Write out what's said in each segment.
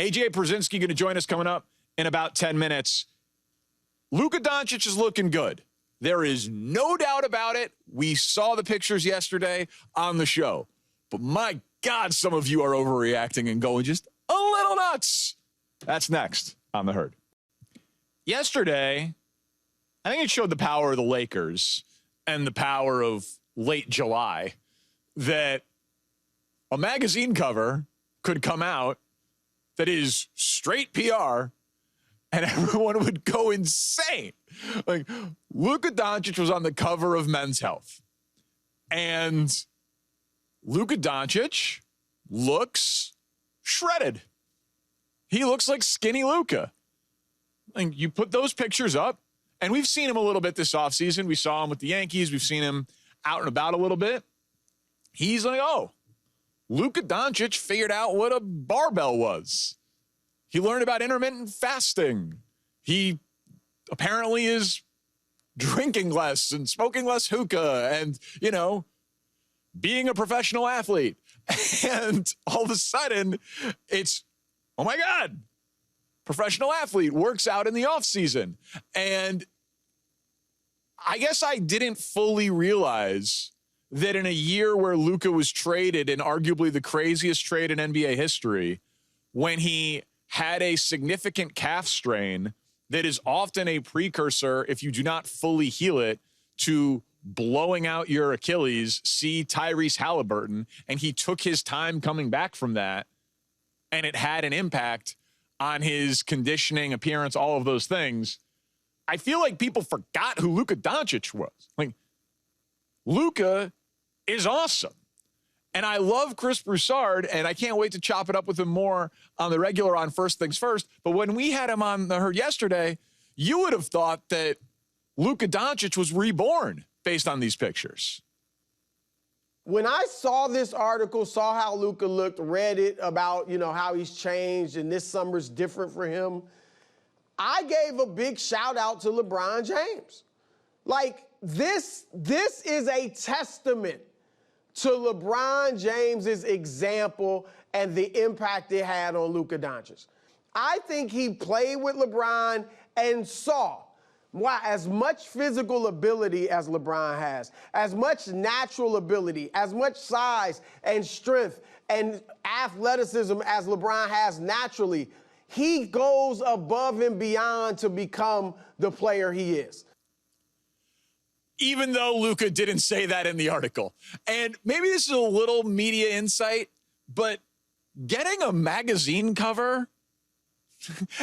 AJ Brzezinski going to join us coming up in about 10 minutes. Luka Doncic is looking good. There is no doubt about it. We saw the pictures yesterday on the show. But my God, some of you are overreacting and going just a little nuts. That's next on The Herd. Yesterday, I think it showed the power of the Lakers and the power of late July that a magazine cover could come out that is straight PR and everyone would go insane. Like, Luka Doncic was on the cover of Men's Health. And Luka Doncic looks shredded. He looks like skinny Luka. And you put those pictures up, and we've seen him a little bit this offseason. We saw him with the Yankees. We've seen him out and about a little bit. He's like, oh, Luka Doncic figured out what a barbell was. He learned about intermittent fasting. He apparently is drinking less and smoking less hookah and, you know, being a professional athlete. And all of a sudden, it's, oh my God, professional athlete works out in the offseason. And I guess I didn't fully realize that in a year where Luka was traded in arguably the craziest trade in NBA history, when he had a significant calf strain that is often a precursor, if you do not fully heal it, to blowing out your Achilles, see Tyrese Halliburton, and he took his time coming back from that, and it had an impact on his conditioning, appearance, all of those things. I feel like people forgot who Luka Doncic was. Like, Luka is awesome. And I love Chris Broussard, and I can't wait to chop it up with him more on the regular on First Things First. But when we had him on The Herd yesterday, you would have thought that Luka Doncic was reborn based on these pictures. When I saw this article, saw how Luka looked, read it about, you know, how he's changed and this summer's different for him, I gave a big shout out to LeBron James. Like, this is a testament to LeBron James's example and the impact it had on Luka Doncic. I think he played with LeBron and saw why, as much physical ability as LeBron has, as much natural ability, as much size and strength and athleticism as LeBron has naturally, he goes above and beyond to become the player he is. Even though Luka didn't say that in the article. And maybe this is a little media insight, but getting a magazine cover,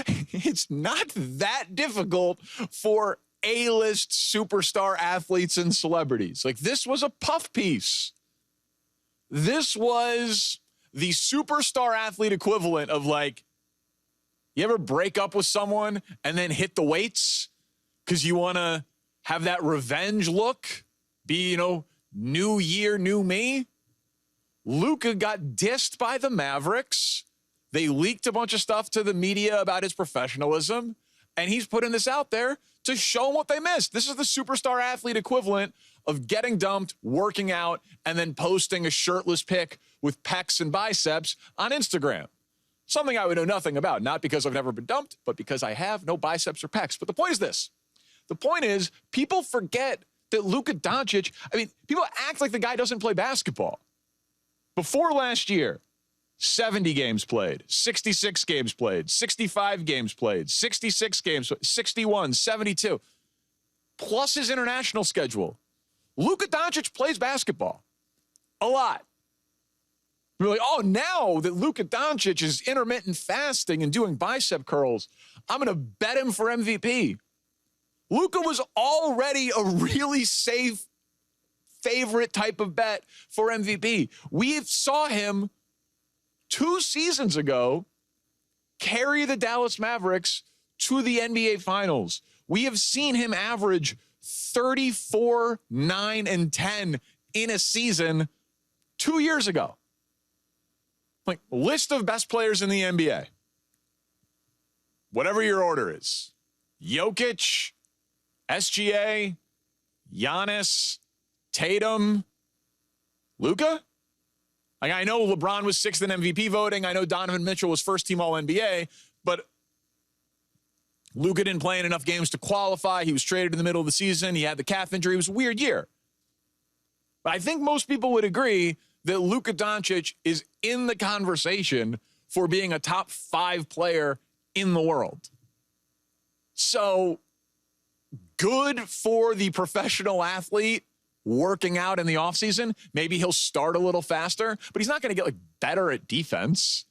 it's not that difficult for A-list superstar athletes and celebrities. Like, this was a puff piece. This was the superstar athlete equivalent of, like, you ever break up with someone and then hit the weights because you want to have that revenge look, be, you know, new year, new me? Luka got dissed by the Mavericks. They leaked a bunch of stuff to the media about his professionalism, and he's putting this out there to show them what they missed. This is the superstar athlete equivalent of getting dumped, working out, and then posting a shirtless pic with pecs and biceps on Instagram. Something I would know nothing about, not because I've never been dumped, but because I have no biceps or pecs. But the point is this. The point is, people forget that Luka Doncic, I mean, people act like the guy doesn't play basketball. Before last year, 70 games played, 66 games played, 65 games played, 66 games, 61, 72, plus his international schedule. Luka Doncic plays basketball a lot. We're like, oh, now that Luka Doncic is intermittent fasting and doing bicep curls, I'm going to bet him for MVP. Luka was already a really safe favorite type of bet for MVP. We saw him 2 seasons ago carry the Dallas Mavericks to the NBA Finals. We have seen him average 34, 9, and 10 in a season 2 years ago. Like, list of best players in the NBA. Whatever your order is. Jokic, SGA, Giannis, Tatum, Luka? Like, I know LeBron was 6th in MVP voting. I know Donovan Mitchell was first team All-NBA, but Luka didn't play in enough games to qualify. He was traded in the middle of the season. He had the calf injury. It was a weird year. But I think most people would agree that Luka Doncic is in the conversation for being a top 5 player in the world. So good for the professional athlete working out in the offseason. Maybe he'll start a little faster, but he's not going to get better at defense.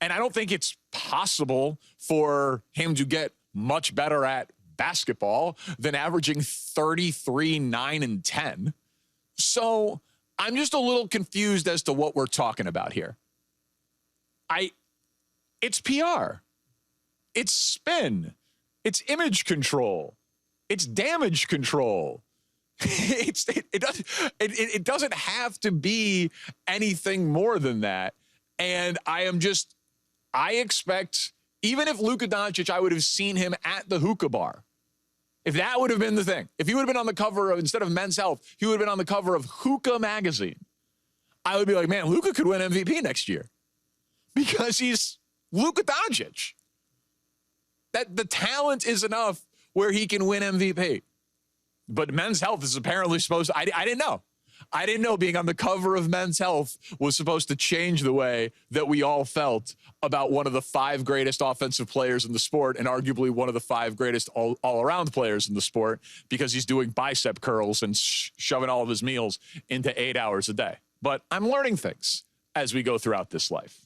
And I don't think it's possible for him to get much better at basketball than averaging 33, 9, and 10. So I'm just a little confused as to what we're talking about here. It's PR. It's spin. It's image control. It's damage control. It doesn't have to be anything more than that. And I expect, even if Luka Doncic, I would have seen him at the hookah bar. If that would have been the thing, if he would have been on the cover of, instead of Men's Health, he would have been on the cover of Hookah magazine, I would be like, man, Luka could win MVP next year because he's Luka Doncic. That the talent is enough where he can win MVP. But Men's Health is apparently supposed to, I didn't know. I didn't know being on the cover of Men's Health was supposed to change the way that we all felt about one of the 5 greatest offensive players in the sport and arguably one of the 5 greatest all-around players in the sport because he's doing bicep curls and shoving all of his meals into 8 hours a day. But I'm learning things as we go throughout this life.